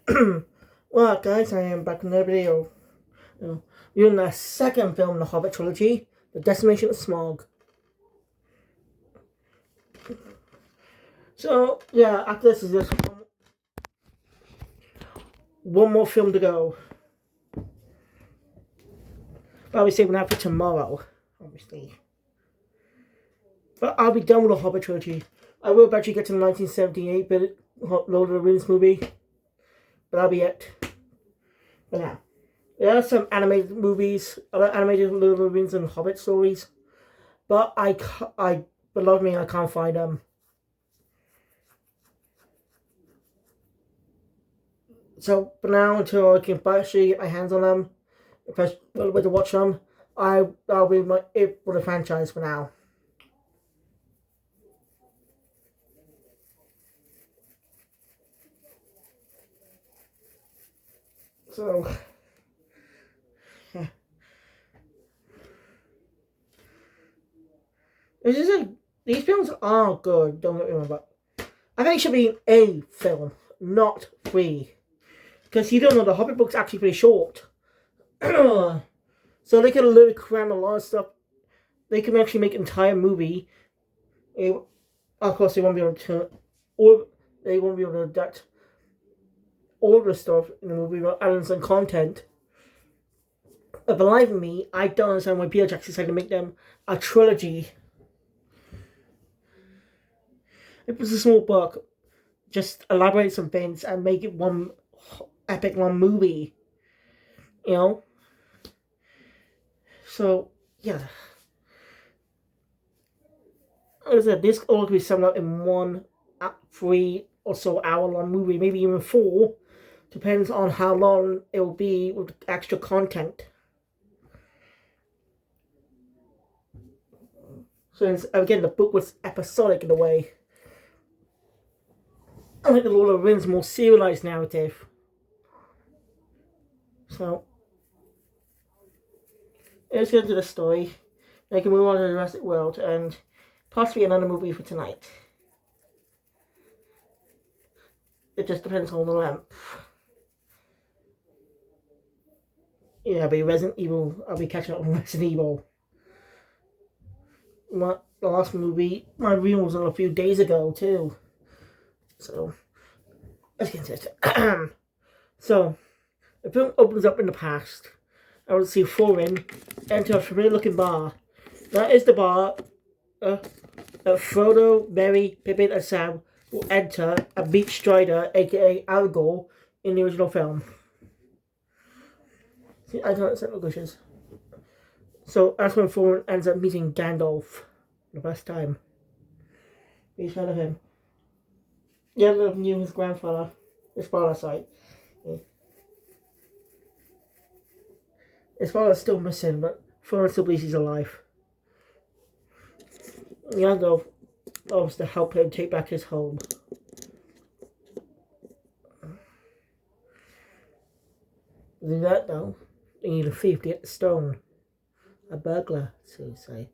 Well, guys, I am back in the video. We're in the second film in the Hobbit trilogy, The Desolation of Smaug. So, yeah, after this is just one more film to go. But I'll be saving that for tomorrow, obviously. But I'll be done with the Hobbit trilogy. I will eventually get to the 1978 bit Lord of the Rings movie. But that'll be it. For now. There are some animated movies, other animated Lord of the Rings and Hobbit stories. But believe me, I can't find them. So for now, until I can actually get my hands on them, if I got a way to watch them, I'll be it for the franchise for now. So yeah. These films are good. Don't get me wrong, but I think it should be a film, not three, because you don't know the Hobbit book's actually pretty short. So they could literally cram a lot of stuff. They can actually make an entire movie. Of course, they won't be able to, or they won't be able to adapt all the stuff in the movie, but adding some content. But believe me, I don't understand why Peter Jackson decided to make them a trilogy. It was a small book. Just elaborate some things and make it one epic one movie. You know? So, yeah. Like I said, this all could be summed up in one 3 or so hour long movie, maybe even 4. Depends on how long it will be with extra content. So again, the book was episodic in a way. I think the Lord of the Rings more serialized narrative. So let's get into the story. Then I can move on to the Jurassic World and possibly another movie for tonight. It just depends on the length. Yeah, I'll be Resident Evil. I'll be catching up on Resident Evil. The last movie, my review was on a few days ago too. So let's get into it. So the film opens up in the past. I will see Thorin enter a familiar looking bar. That is the bar that Frodo, Merry, Pippin, and Sam will enter and meet Strider, aka Aragorn, in the original film. See, I don't understand English. So that's when Thorin ends up meeting Gandalf for the first time. He's heard of him. Gandalf knew his grandfather, his father's side. His father's still missing, but Thorin still believes he's alive. Gandalf offers to help him take back his home. To do that though, they need a thief to get the stone. A burglar, so to say.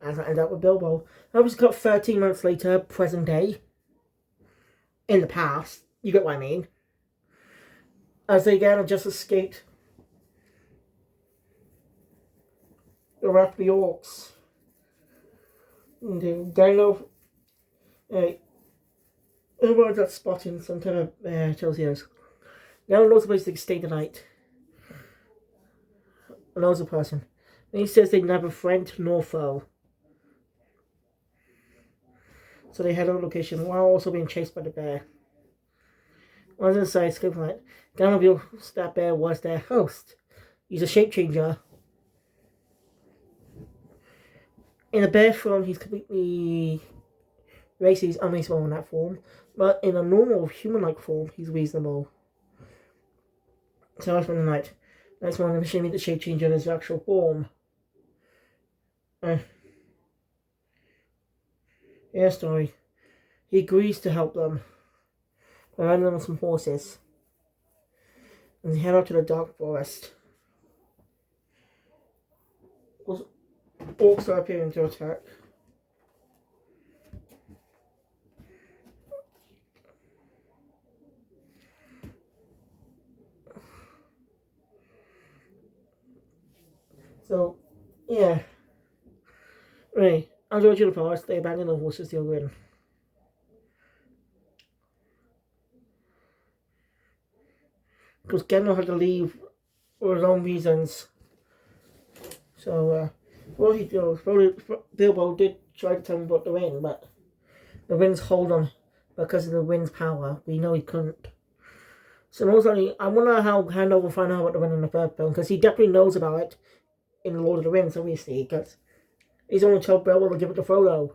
As I end up with Bilbo. I was got 13 months later, present day. In the past. You get what I mean. As they again have just escaped the wrath of the orcs. And Gandalf everyone's at spotting some kind of Chelsea's. Gandalf knows a place to stay the night. Knows a person. And he says they never friend nor foe. So they head on location while also being chased by the bear. Once inside, escape from it, Gandalf reveals that bear was their host. He's a shape changer. In a bear form, he's completely racist, he's unreasonable in that form. But in a normal human-like form, he's reasonable. So I spend the night. Next morning, the meet the shape changer in his actual form. Yeah, story. He agrees to help them. By riding them on some horses. And they head out to the dark forest. Orcs are appearing to attack. So, yeah. Right. As original powers, they abandon the horses to win. Because Gandalf had to leave for his own reasons. So, what he does, Bilbo did try to tell him about the ring, but the ring's hold on because of the wind's power. We know he couldn't. So most likely, I wonder how Gandalf will find out about the ring in the third film, because he definitely knows about it in Lord of the Rings, obviously, because he's only told Bilbo to give it to Frodo.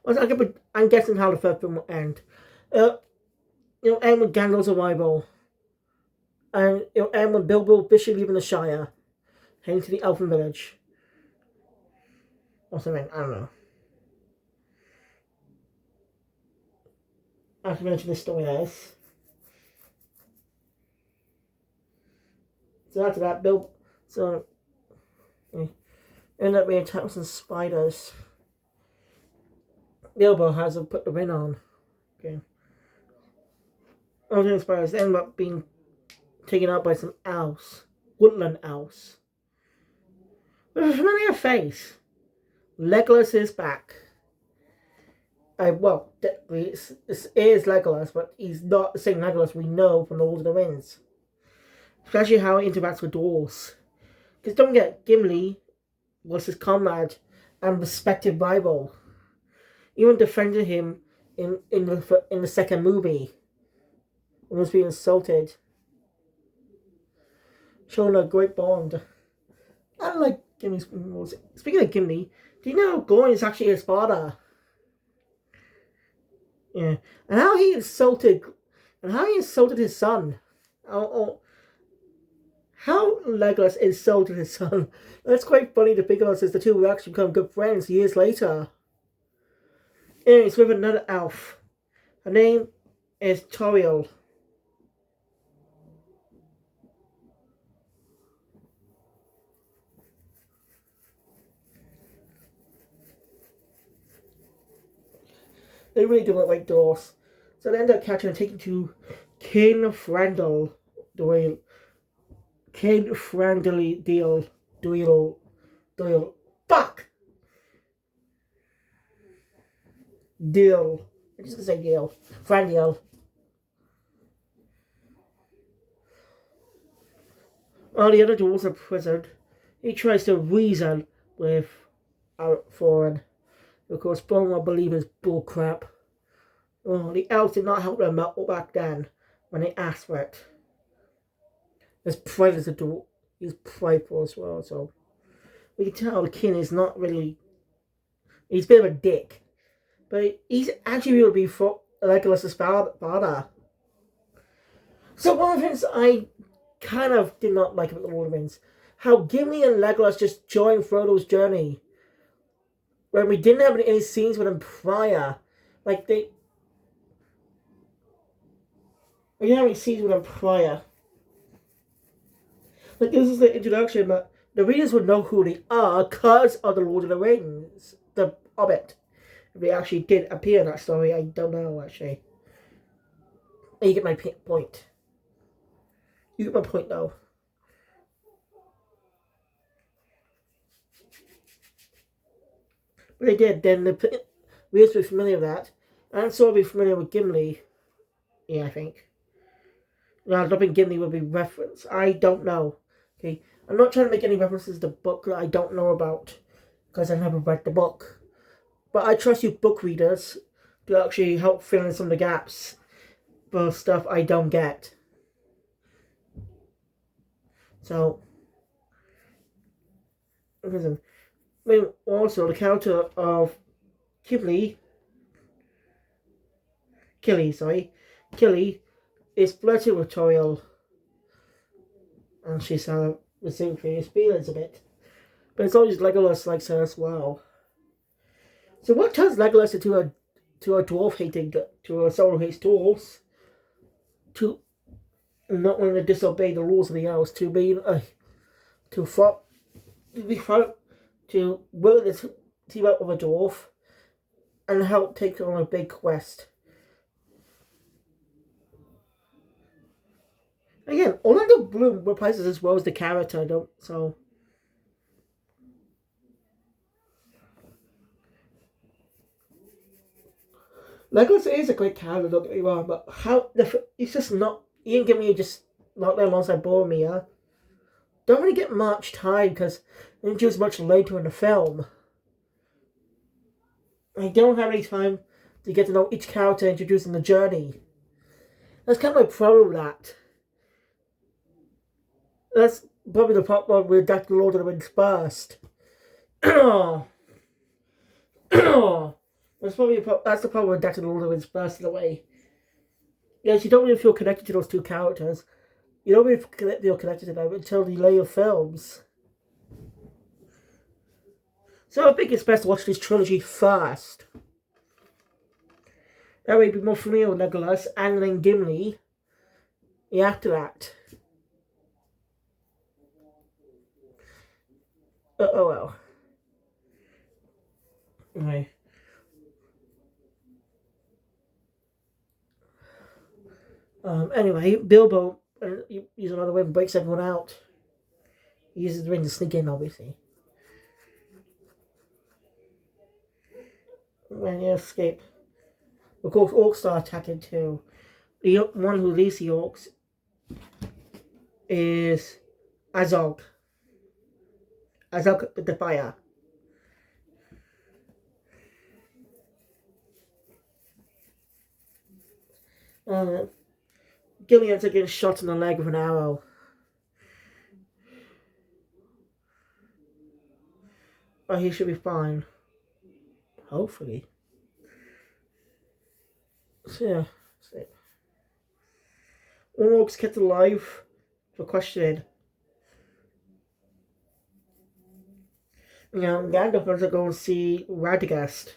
Also, I'm guessing how the third film will end. End with Gandalf's arrival, and it'll end with Bilbo officially leaving the Shire, heading to the Elfin Village. Or something, I don't know. I have to mention this story as. So after that, end up being attacked with some spiders. Bilbo has to put the ring on. Okay. All the spiders end up being taken out by some elves. Woodland elves. With a familiar face. Legolas is back. This is Legolas, but he's not the same Legolas we know from the Lord of the Rings. Especially how he interacts with dwarves. Because don't forget, Gimli was his comrade and respected rival. Even defended him in the second movie when he was being insulted. Showing a great bond. I don't like Gimli's moves. Speaking of Gimli, do you know Gorin is actually his father? Yeah. And how he insulted his son. How Legolas insulted his son. That's quite funny to think about, since the two will actually become good friends years later. And it's with another elf. Her name is Toriel. They really do look like dwarfs. So they end up catching and taking to King Frandal. King Frandally Doyle. Fuck! Deal. I'm just gonna say Deal. Frandil. While the other dwarves are present, he tries to reason with Thorin. Of course, Thorin will believe is bullcrap. Oh, the elves did not help them out back then when they asked for it. His pride as a dwarf. He's prideful as well, so we can tell the king is not really. He's a bit of a dick. But he's actually really be for Legolas' father. So one of the things I kind of did not like about the Lord of the Rings, how Gimli and Legolas just joined Frodo's journey. When we didn't have any scenes with them prior. We didn't have any scenes with them prior. This is the introduction, but the readers would know who they are because of the Lord of the Rings. The Hobbit. If they actually did appear in that story, I don't know, actually. You get my point. You get my point, though. But they did, then the readers will be familiar with that. And so will be familiar with Gimli. Yeah, I think. No, I don't think Gimli will be referenced. I don't know. Okay, I'm not trying to make any references to the book that I don't know about, because I never read the book. But I trust you book readers to actually help fill in some of the gaps for stuff I don't get. So, also the character of Killy is flirting with Toriel, and she's receiving his feelings a bit. But it's always Legolas likes her as well. So what turns Legolas into a dwarf hating, to a someone who hates dwarves, to not wanting to disobey the laws of the elves, to being to willing to team up with a dwarf and help take on a big quest. Again, Orlando Bloom reprises as well as the character, don't so. Legolas is a great character, don't get me wrong, but it's just not. You didn't give me just not there alongside Boromir. Don't really get much time because they introduce much later in the film. I don't have any time to get to know each character introducing the journey. That's kind of my problem with that. That's probably the problem with Dr. Lord of the Rings first. That's that's the problem with Dr. Lord of the Rings first in a way. Yes, you don't really feel connected to those two characters. You don't really feel connected to them until the later films. So I think it's best to watch this trilogy first. That way you'll be more familiar with Legolas and then Gimli after that. Oh well. Anyway. Anyway, Bilbo uses another way and breaks everyone out. He uses the ring to sneak in, obviously. When you escape. Of course, orcs start attacking too. The one who leads the orcs is Azog. Azog with the fire. Gilly ends up getting shot in the leg with an arrow. But he should be fine. Hopefully. So yeah, that's it. All orcs kept alive for questioning. Gandalf wants to go and see Radagast,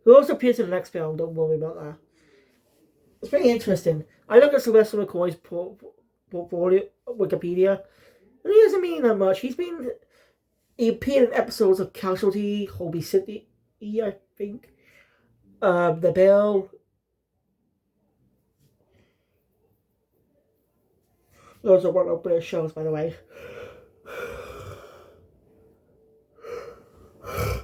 who also appears in the next film. Don't worry about that. It's pretty interesting. I look at Sylvester McCoy's portfolio, Wikipedia, and he doesn't mean that much. He appeared in episodes of Casualty, Holby City, I think. The Bill. Those are one of the British shows, by the way.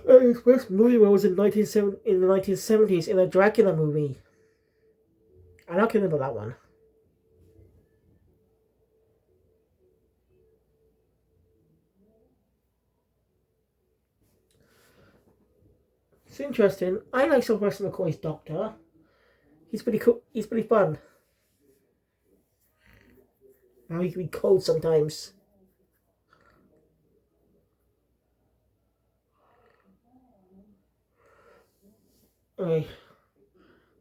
His first movie was in the 1970s in a Dracula movie. I don't remember that one. It's interesting. I like Sylvester McCoy's Doctor. He's pretty cool. He's pretty fun. Now he can be cold sometimes. Okay.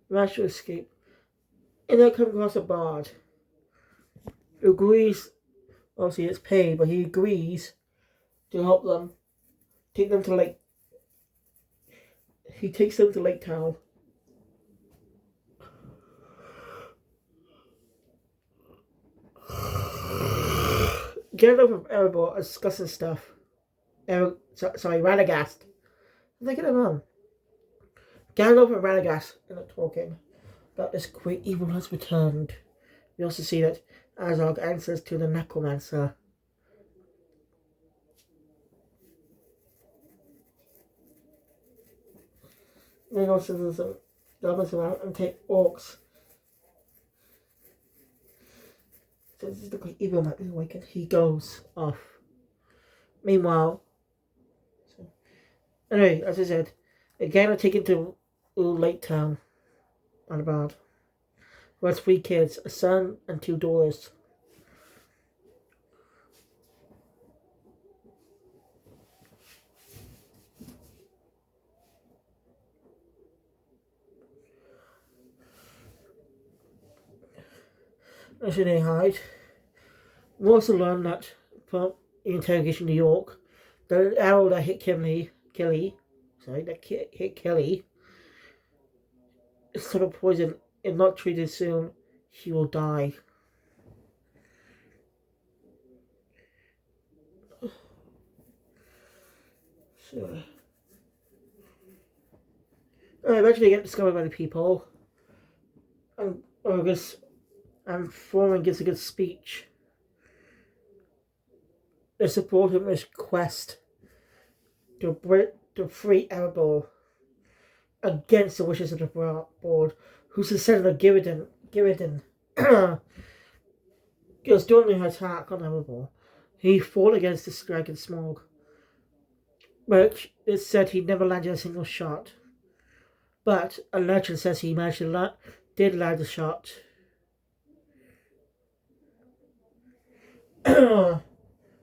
Managed to escape. And then come across a bard. Who agrees, obviously it's paid, but he agrees to help them. Take them to Lake. He takes them to Lake Town. Gandalf and Erebor are discussing stuff. Radagast. I'm thinking of wrong. Gandalf and Radagast are talking about this great evil has returned. We also see that Azog answers to the necromancer. Then also there's some goblins around and take orcs. So this is the great evil man is awakened. He goes off. Meanwhile, anyway, as I said, again, are taken to Lake Town on a bard. Who has 3 kids, a son and 2 daughters. As they hide. We also learn that from interrogation in New York, the arrow that hit Kelly, is sort of poison. If not treated soon, he will die. So, eventually get discovered by the people. And I guess and Thorin gives a good speech. They support him in his quest to free Erebor against the wishes of the board, who succeeded of Girridin. Because during the attack on Erebor, he fought against the dragon Smaug, but it said he never landed a single shot. But a legend says he did land a shot.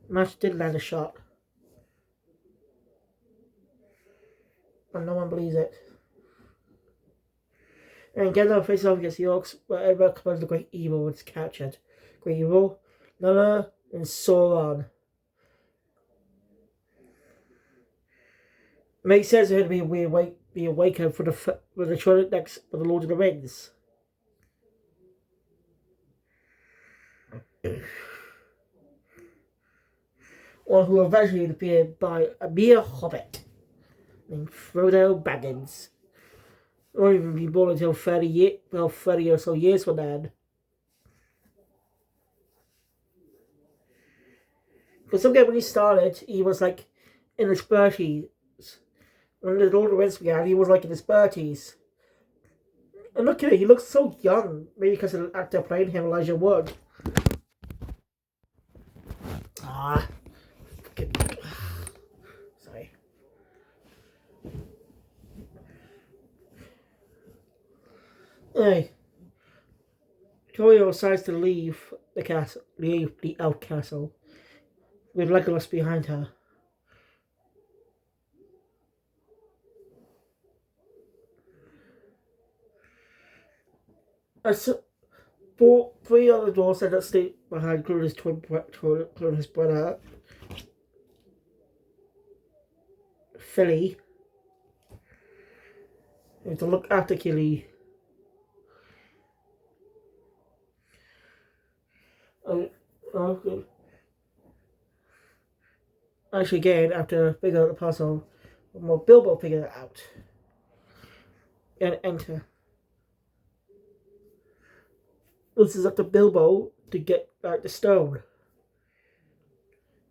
Match did land a shot. And no one believes it. And Gandalf faces off against the orcs, wherever comes the great evil is captured. Great evil, Nala, and Sauron. It makes sense for him to be awakened for the trilogy next for the Lord of the Rings. Or who eventually appeared by a mere hobbit named Frodo Baggins. Or even be born until 30 or so years from then. Because some when he started, he was like in his 30s. When the Lord of the Rings began, he was like in his 30s. And look at it, he looks so young. Maybe because of the actor playing him, Elijah Wood. Sorry. Anyway, Torio decides to leave the elf castle, with Legolas behind her. Three other doors that stay behind, including his brother, Philly. You have to look after Killy. Actually, again, after figuring out the puzzle, well, Bilbo figured it out. And enter. This is up to Bilbo to get back the stone.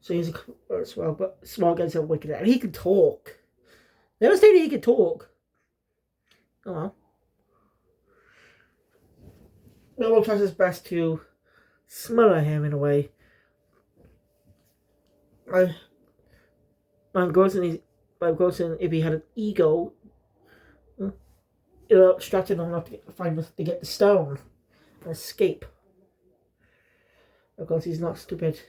So he's Smaug gets him wicked, and he can talk. Never stated he could talk. Oh well. Bilbo tries his best to smother him in a way. Grossen, if he had an ego, distracted him enough to get the stone and escape. Of course, he's not stupid.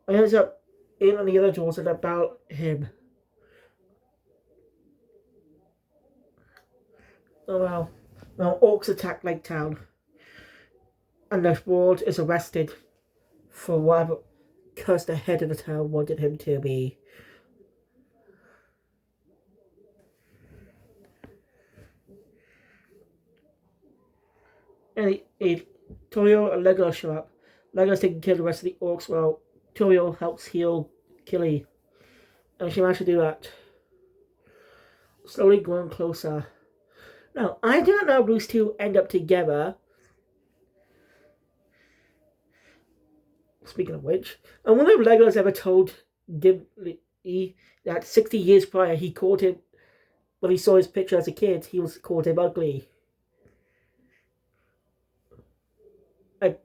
I ends up in on the other doors that about him. Oh well. Now orcs attack Lake Town, and the board is arrested for whatever because the head of the town wanted him to be. And Torio and Legolas show up. Legolas taking care of the rest of the orcs while Torio helps heal Killy. And she managed to do that. Slowly growing closer. Now, I do not know if these two end up together. Speaking of which, I wonder if Legolas ever told Gimli that 60 years prior he called him, when he saw his picture as a kid, he called him ugly.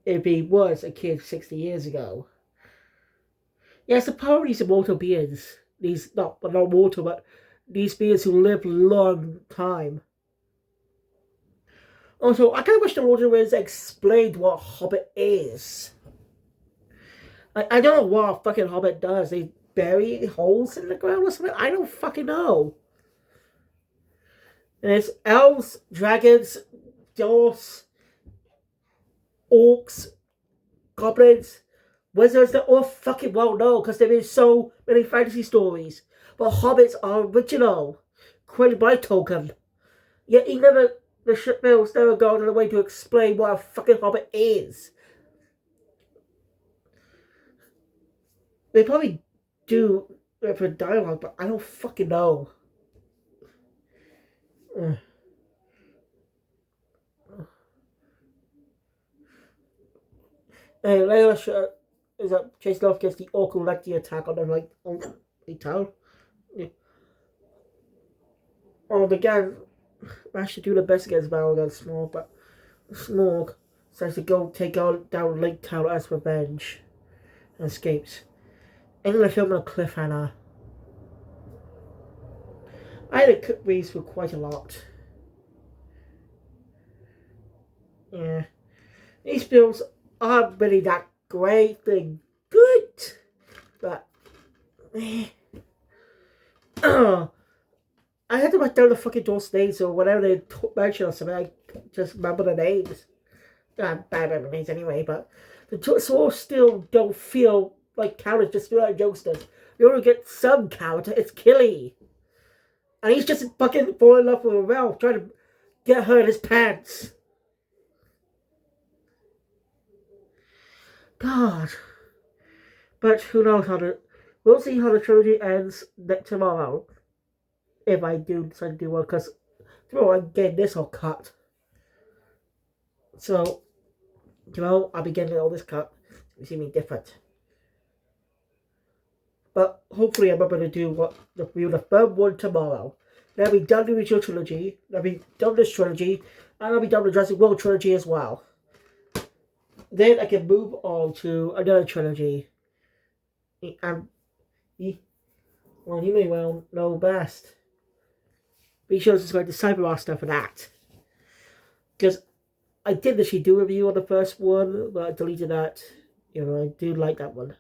If he was a kid 60 years ago. Yes, apparently these immortal beings, not mortal, but these beings who live a long time. Also, I kind of wish the Lord of the Rings explained what a Hobbit is. I don't know what a fucking Hobbit does. They bury holes in the ground or something? I don't fucking know. And it's elves, dragons, dwarfs, orcs, goblins, wizards. They're all fucking well known because they've been so many fantasy stories. But hobbits are original, created by Tolkien. Yet the shipbuilders never go out of the way to explain what a fucking hobbit is. They probably do for dialogue, but I don't fucking know. Layla is that chasing off gets the Orc like the attack on them like on the town. Yeah. Oh, again, I should do the best against Battle against Smaug, but Smaug decides to go take out down Lake Town as revenge and escapes. Ending the film on a cliffhanger. I had to cut these for quite a lot. Yeah. These films aren't really that great. They're good. But I had to write down the fucking Dawes names or whatever they mention or something. I just remember the names. Bad memories anyway, but the Dwarves still don't feel like characters, just feel like jokesters. You only get some character, it's Killy. And he's just fucking falling in love with Ralph, trying to get her in his pants. God. But who knows how to... We'll see how the trilogy ends tomorrow. If I do decide to do one, because tomorrow I'm getting this all cut. So, tomorrow I'll be getting all this cut. You see me different. But hopefully I'm able to do the third one tomorrow. Then I'll be done the original trilogy. Then I'll be done this trilogy. And I'll be done with the Jurassic World trilogy as well. Then I can move on to another trilogy. And well, you may well know best. Be sure to subscribe to Cybermaster for that. Because I did actually do a review on the first one, but I deleted that. You know, I do like that one.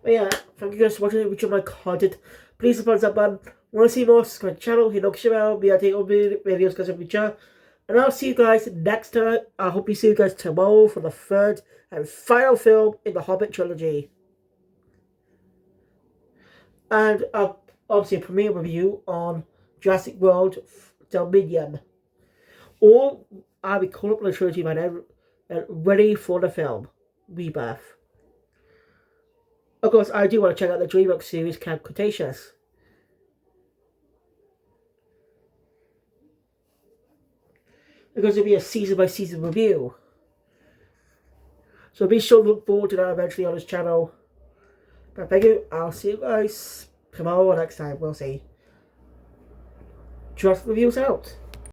But yeah, thank you guys for watching which of my content. Please support that button. Want to see more? Subscribe to the channel, hit notification bell. Me, I take all videos guys in the future. And I'll see you guys next time. I hope you see you guys tomorrow for the third and final film in the Hobbit trilogy. And obviously a premiere review on Jurassic World Dominion. Or I'll be caught up on the trilogy by then and ready for the film Rebirth. Of course, I do want to check out the DreamWorks series Camp Cretaceous. Because it'll be a season by season review. So be sure to look forward to that eventually on this channel. But thank you. I'll see you guys tomorrow or next time. We'll see. Jurassic Reviews out.